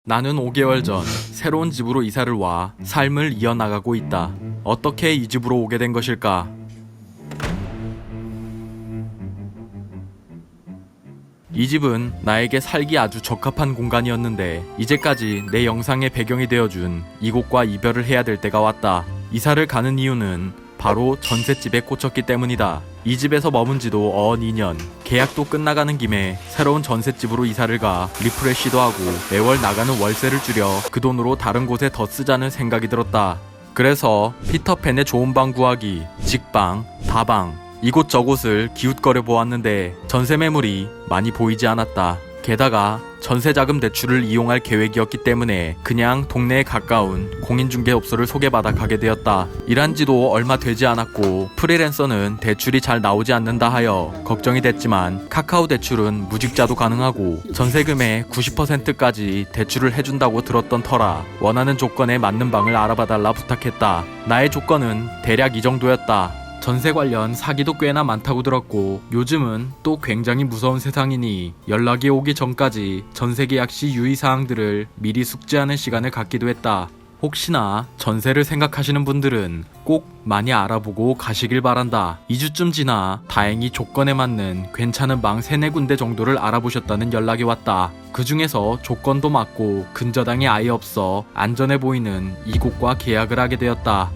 나는 5개월 전 새로운 집으로 이사를 와 삶을 이어나가고 있다. 어떻게 이 집으로 오게 된 것일까? 이 집은 나에게 살기 아주 적합한 공간이었는데 이제까지 내 영상의 배경이 되어준 이곳과 이별을 해야 될 때가 왔다. 이사를 가는 이유는 바로 전셋집에 꽂혔기 때문이다. 이 집에서 머문 지도 어언 2년. 계약도 끝나가는 김에 새로운 전셋집으로 이사를 가 리프레시도 하고 매월 나가는 월세를 줄여 그 돈으로 다른 곳에 더 쓰자는 생각이 들었다. 그래서 피터팬의 좋은 방 구하기, 직방, 다방 이곳저곳을 기웃거려 보았는데 전세 매물이 많이 보이지 않았다. 게다가 전세자금 대출을 이용할 계획이었기 때문에 그냥 동네에 가까운 공인중개업소를 소개받아 가게 되었다. 일한 지도 얼마 되지 않았고 프리랜서는 대출이 잘 나오지 않는다 하여 걱정이 됐지만 카카오 대출은 무직자도 가능하고 전세금의 90%까지 대출을 해준다고 들었던 터라 원하는 조건에 맞는 방을 알아봐달라 부탁했다. 나의 조건은 대략 이 정도였다. 전세 관련 사기도 꽤나 많다고 들었고 요즘은 또 굉장히 무서운 세상이니 연락이 오기 전까지 전세 계약 시 유의사항들을 미리 숙지하는 시간을 갖기도 했다. 혹시나 전세를 생각하시는 분들은 꼭 많이 알아보고 가시길 바란다. 2주쯤 지나 다행히 조건에 맞는 괜찮은 방 3-4군데 정도를 알아보셨다는 연락이 왔다. 그 중에서 조건도 맞고 근저당이 아예 없어 안전해 보이는 이곳과 계약을 하게 되었다.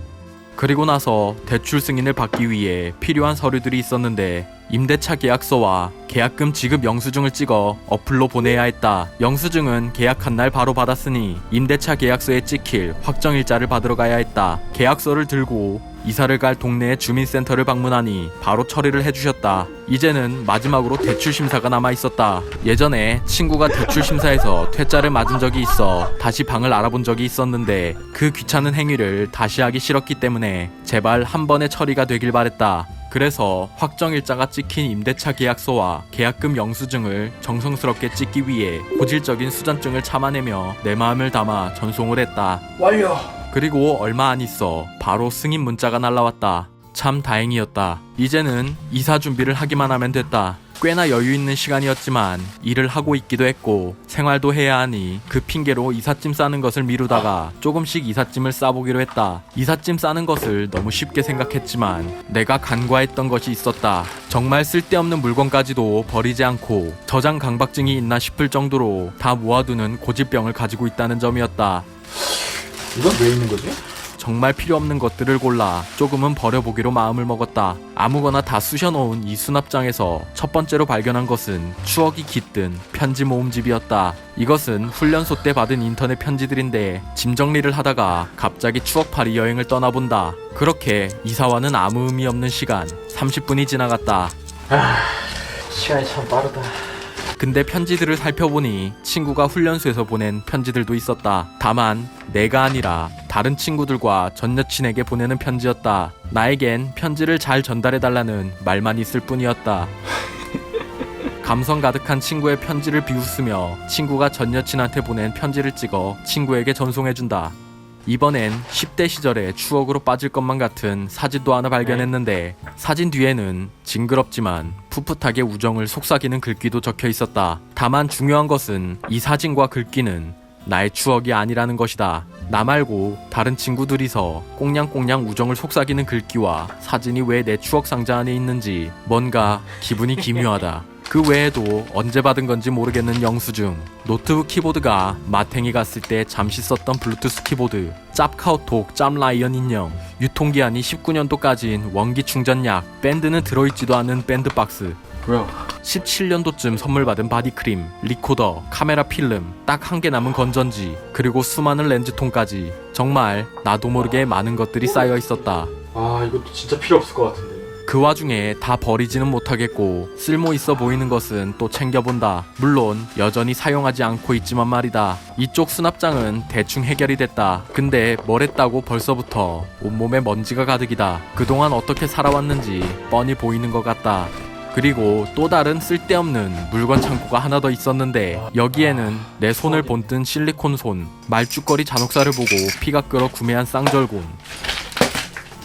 그리고 나서 대출 승인을 받기 위해 필요한 서류들이 있었는데 임대차 계약서와 계약금 지급 영수증을 찍어 어플로 보내야 했다. 영수증은 계약한 날 바로 받았으니 임대차 계약서에 찍힐 확정일자를 받으러 가야 했다. 계약서를 들고 이사를 갈 동네의 주민센터를 방문하니 바로 처리를 해주셨다. 이제는 마지막으로 대출 심사가 남아 있었다. 예전에 친구가 대출 심사에서 퇴짜를 맞은 적이 있어 다시 방을 알아본 적이 있었는데 그 귀찮은 행위를 다시 하기 싫었기 때문에 제발 한 번에 처리가 되길 바랬다. 그래서 확정일자가 찍힌 임대차 계약서와 계약금 영수증을 정성스럽게 찍기 위해 고질적인 수전증을 참아내며 내 마음을 담아 전송을 했다. 완료. 그리고 얼마 안 있어 바로 승인 문자가 날라왔다. 참 다행이었다. 이제는 이사 준비를 하기만 하면 됐다. 꽤나 여유 있는 시간이었지만 일을 하고 있기도 했고 생활도 해야 하니 그 핑계로 이삿짐 싸는 것을 미루다가 조금씩 이삿짐을 싸보기로 했다. 이삿짐 싸는 것을 너무 쉽게 생각했지만 내가 간과했던 것이 있었다. 정말 쓸데없는 물건까지도 버리지 않고 저장 강박증이 있나 싶을 정도로 다 모아두는 고질병을 가지고 있다는 점이었다. 이건 왜 있는 거지? 정말 필요 없는 것들을 골라 조금은 버려보기로 마음을 먹었다. 아무거나 다 쑤셔놓은 이 수납장에서 첫 번째로 발견한 것은 추억이 깃든 편지 모음집이었다. 이것은 훈련소 때 받은 인터넷 편지들인데 짐 정리를 하다가 갑자기 추억팔이 여행을 떠나본다. 그렇게 이사와는 아무 의미 없는 시간 30분이 지나갔다. 시간이 참 빠르다. 근데 편지들을 살펴보니 친구가 훈련소에서 보낸 편지들도 있었다. 다만 내가 아니라 다른 친구들과 전 여친에게 보내는 편지였다. 나에겐 편지를 잘 전달해달라는 말만 있을 뿐이었다. 감성 가득한 친구의 편지를 비웃으며 친구가 전 여친한테 보낸 편지를 찍어 친구에게 전송해준다. 이번엔 10대 시절의 추억으로 빠질 것만 같은 사진도 하나 발견했는데 사진 뒤에는 징그럽지만 풋풋하게 우정을 속삭이는 글귀도 적혀 있었다. 다만 중요한 것은 이 사진과 글귀는 나의 추억이 아니라는 것이다. 나 말고 다른 친구들이서 꽁냥꽁냥 우정을 속삭이는 글귀와 사진이 왜 내 추억 상자 안에 있는지 뭔가 기분이 기묘하다. 그 외에도 언제 받은 건지 모르겠는 영수증, 노트북 키보드가 마탱이 갔을 때 잠시 썼던 블루투스 키보드, 짭카오톡 짭라이언 인형, 유통기한이 19년도까지인 원기 충전약, 밴드는 들어있지도 않은 밴드박스, 뭐야? 17년도쯤 선물 받은 바디크림, 리코더, 카메라 필름, 딱 한 개 남은 건전지, 그리고 수많은 렌즈통까지 정말 나도 모르게 많은 것들이 쌓여 있었다. 아, 이것도 진짜 필요 없을 것 같은데. 그 와중에 다 버리지는 못하겠고 쓸모 있어 보이는 것은 또 챙겨본다. 물론 여전히 사용하지 않고 있지만 말이다. 이쪽 수납장은 대충 해결이 됐다. 근데 뭘 했다고 벌써부터 온몸에 먼지가 가득이다. 그동안 어떻게 살아왔는지 뻔히 보이는 것 같다. 그리고 또 다른 쓸데없는 물건 창고가 하나 더 있었는데 여기에는 내 손을 본뜬 실리콘 손, 말죽거리 잔혹사를 보고 피가 끓어 구매한 쌍절곤,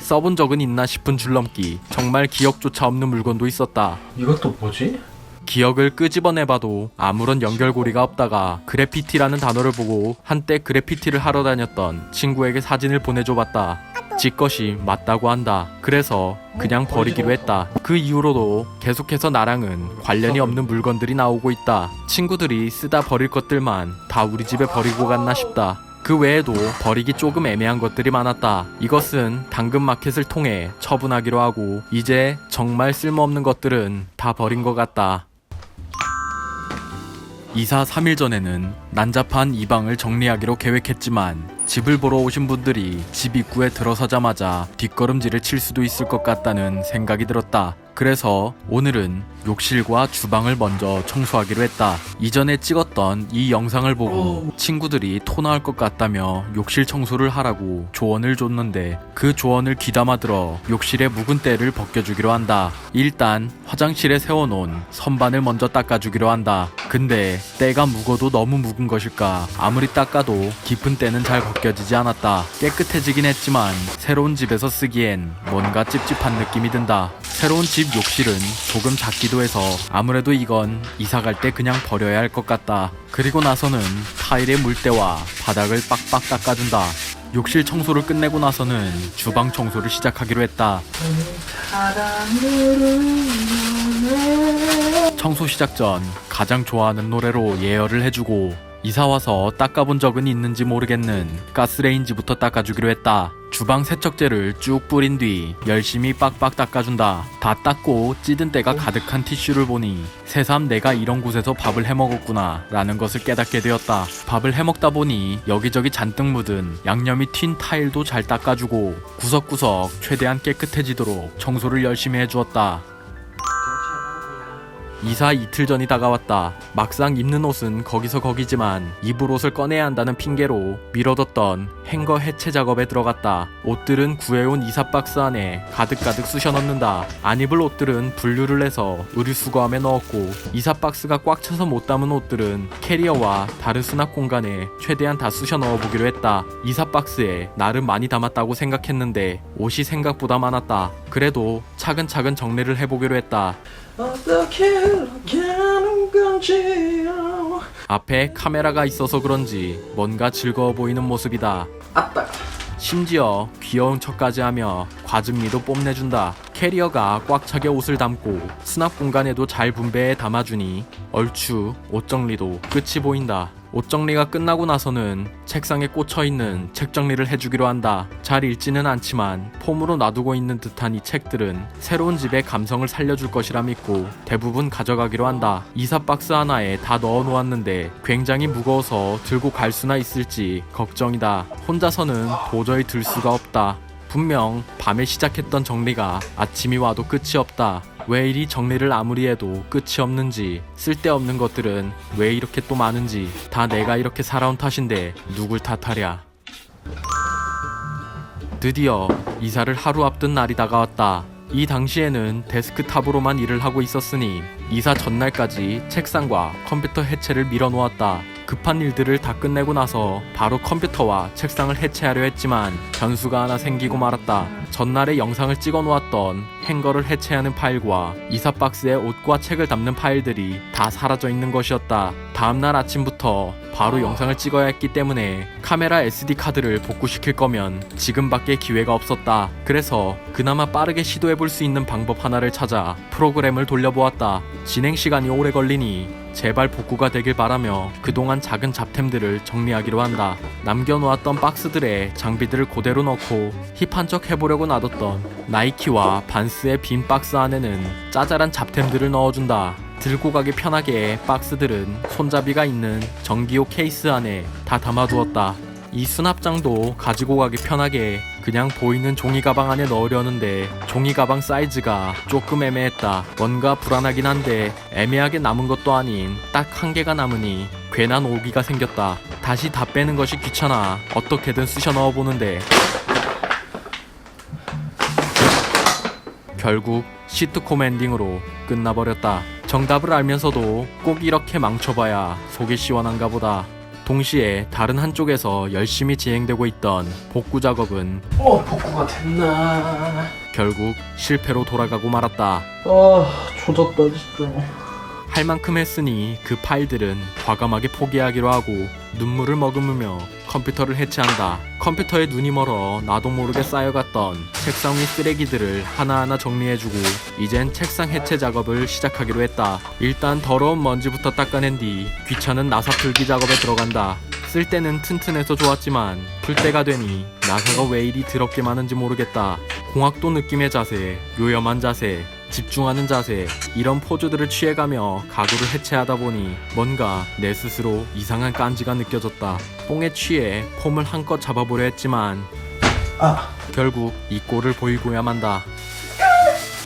써본 적은 있나 싶은 줄넘기, 정말 기억조차 없는 물건도 있었다. 이것도 뭐지? 기억을 끄집어내봐도 아무런 연결고리가 없다가 그래피티라는 단어를 보고 한때 그래피티를 하러 다녔던 친구에게 사진을 보내줘봤다. 지 것이 맞다고 한다. 그래서 그냥 버리기로 했다. 그 이후로도 계속해서 나랑은 관련이 없는 물건들이 나오고 있다. 친구들이 쓰다 버릴 것들만 다 우리 집에 버리고 갔나 싶다. 그 외에도 버리기 조금 애매한 것들이 많았다. 이것은 당근마켓을 통해 처분하기로 하고 이제 정말 쓸모없는 것들은 다 버린 것 같다. 이사 3일 전에는 난잡한 이 방을 정리하기로 계획했지만 집을 보러 오신 분들이 집 입구에 들어서자마자 뒷걸음질을 칠 수도 있을 것 같다는 생각이 들었다. 그래서 오늘은 욕실과 주방을 먼저 청소하기로 했다. 이전에 찍었던 이 영상을 보고 친구들이 토 나올 것 같다며 욕실 청소를 하라고 조언을 줬는데 그 조언을 귀담아 들어 욕실의 묵은 때를 벗겨주기로 한다. 일단 화장실에 세워놓은 선반을 먼저 닦아주기로 한다. 근데 때가 묵어도 너무 묵은 것일까? 아무리 닦아도 깊은 때는 잘 벗겨지지 않았다. 깨끗해지긴 했지만 새로운 집에서 쓰기엔 뭔가 찝찝한 느낌이 든다. 새로운 집 욕실은 조금 작기도 해서 아무래도 이건 이사 갈 때 그냥 버려야 할 것 같다. 그리고 나서는 타일의 물때와 바닥을 빡빡 닦아준다. 욕실 청소를 끝내고 나서는 주방 청소를 시작하기로 했다. 청소 시작 전 가장 좋아하는 노래로 예열을 해주고 이사와서 닦아본 적은 있는지 모르겠는 가스레인지부터 닦아주기로 했다. 주방 세척제를 쭉 뿌린 뒤 열심히 빡빡 닦아준다. 다 닦고 찌든 때가 가득한 티슈를 보니 새삼 내가 이런 곳에서 밥을 해먹었구나 라는 것을 깨닫게 되었다. 밥을 해먹다 보니 여기저기 잔뜩 묻은 양념이 튄 타일도 잘 닦아주고 구석구석 최대한 깨끗해지도록 청소를 열심히 해주었다. 이사 이틀 전이 다가왔다. 막상 입는 옷은 거기서 거기지만 입을 옷을 꺼내야 한다는 핑계로 미뤄뒀던 행거 해체 작업에 들어갔다. 옷들은 구해온 이사 박스 안에 가득가득 쑤셔 넣는다. 안 입을 옷들은 분류를 해서 의류수거함에 넣었고 이사 박스가 꽉 차서 못 담은 옷들은 캐리어와 다른 수납 공간에 최대한 다 쑤셔 넣어보기로 했다. 이사 박스에 나름 많이 담았다고 생각했는데 옷이 생각보다 많았다. 그래도 차근차근 정리를 해보기로 했다. 어떻게 이렇게 하는 건지요. 앞에 카메라가 있어서 그런지 뭔가 즐거워 보이는 모습이다. 아따. 심지어 귀여운 척까지 하며 과즙미도 뽐내준다. 캐리어가 꽉 차게 옷을 담고 수납 공간에도 잘 분배해 담아주니 얼추 옷 정리도 끝이 보인다. 옷 정리가 끝나고 나서는 책상에 꽂혀있는 책 정리를 해주기로 한다. 잘 읽지는 않지만 폼으로 놔두고 있는 듯한 이 책들은 새로운 집의 감성을 살려줄 것이라 믿고 대부분 가져가기로 한다. 이사 박스 하나에 다 넣어 놓았는데 굉장히 무거워서 들고 갈 수나 있을지 걱정이다. 혼자서는 도저히 들 수가 없다. 분명 밤에 시작했던 정리가 아침이 와도 끝이 없다. 왜 이리 정리를 아무리 해도 끝이 없는지, 쓸데없는 것들은 왜 이렇게 또 많은지, 다 내가 이렇게 살아온 탓인데 누굴 탓하랴. 드디어 이사를 하루 앞둔 날이 다가왔다. 이 당시에는 데스크탑으로만 일을 하고 있었으니 이사 전날까지 책상과 컴퓨터 해체를 밀어놓았다. 급한 일들을 다 끝내고 나서 바로 컴퓨터와 책상을 해체하려 했지만 변수가 하나 생기고 말았다. 전날에 영상을 찍어 놓았던 행거를 해체하는 파일과 이사 박스에 옷과 책을 담는 파일들이 다 사라져 있는 것이었다. 다음날 아침부터 바로 영상을 찍어야 했기 때문에 카메라 SD카드를 복구시킬 거면 지금밖에 기회가 없었다. 그래서 그나마 빠르게 시도해볼 수 있는 방법 하나를 찾아 프로그램을 돌려보았다. 진행 시간이 오래 걸리니 제발 복구가 되길 바라며 그동안 작은 잡템들을 정리하기로 한다. 남겨놓았던 박스들에 장비들을 그대로 넣고 힙한 척 해보려고 놔뒀던 나이키와 반스의 빈 박스 안에는 짜잘한 잡템들을 넣어준다. 들고 가기 편하게 박스들은 손잡이가 있는 전기요 케이스 안에 다 담아두었다. 이 수납장도 가지고 가기 편하게 그냥 보이는 종이 가방 안에 넣으려는데 종이 가방 사이즈가 조금 애매했다. 뭔가 불안하긴 한데 애매하게 남은 것도 아닌 딱 한 개가 남으니 괜한 오기가 생겼다. 다시 다 빼는 것이 귀찮아 어떻게든 쑤셔 넣어보는데 결국 시트콤 엔딩으로 끝나버렸다. 정답을 알면서도 꼭 이렇게 망쳐봐야 속이 시원한가 보다. 동시에 다른 한쪽에서 열심히 진행되고 있던 복구 작업은 복구가 됐나. 결국 실패로 돌아가고 말았다. 조졌다 진짜. 할 만큼 했으니 그 파일들은 과감하게 포기하기로 하고 눈물을 머금으며 컴퓨터를 해체한다. 컴퓨터에 눈이 멀어 나도 모르게 쌓여갔던 책상 위 쓰레기들을 하나하나 정리해주고 이젠 책상 해체 작업을 시작하기로 했다. 일단 더러운 먼지부터 닦아낸 뒤 귀찮은 나사 풀기 작업에 들어간다. 쓸 때는 튼튼해서 좋았지만 풀 때가 되니 나사가 왜 이리 더럽게 많은지 모르겠다. 공학도 느낌의 자세, 요염한 자세, 집중하는 자세, 이런 포즈들을 취해가며 가구를 해체하다 보니 뭔가 내 스스로 이상한 깐지가 느껴졌다. 뽕에 취해 폼을 한껏 잡아보려 했지만 결국 이 꼴을 보이고야 만다.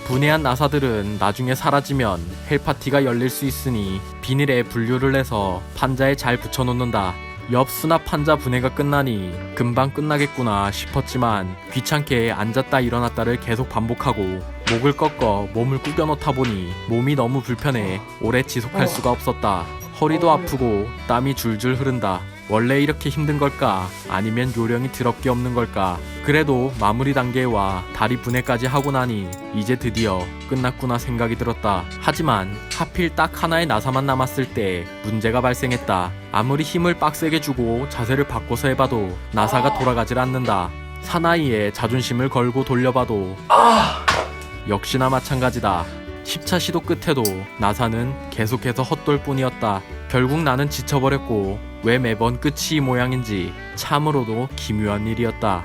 분해한 나사들은 나중에 사라지면 헬파티가 열릴 수 있으니 비닐에 분류를 해서 판자에 잘 붙여놓는다. 옆 수납 판자 분해가 끝나니 금방 끝나겠구나 싶었지만 귀찮게 앉았다 일어났다를 계속 반복하고 목을 꺾어 몸을 구겨 놓다 보니 몸이 너무 불편해 오래 지속할 수가 없었다. 허리도 아프고 땀이 줄줄 흐른다. 원래 이렇게 힘든 걸까? 아니면 요령이 더럽게 없는 걸까? 그래도 마무리 단계에 와 다리 분해까지 하고 나니 이제 드디어 끝났구나 생각이 들었다. 하지만 하필 딱 하나의 나사만 남았을 때 문제가 발생했다. 아무리 힘을 빡세게 주고 자세를 바꿔서 해봐도 나사가 돌아가질 않는다. 사나이의 자존심을 걸고 돌려봐도 역시나 마찬가지다. 10차 시도 끝에도 나사는 계속해서 헛돌 뿐이었다. 결국 나는 지쳐버렸고 왜 매번 끝이 이 모양인지 참으로도 기묘한 일이었다.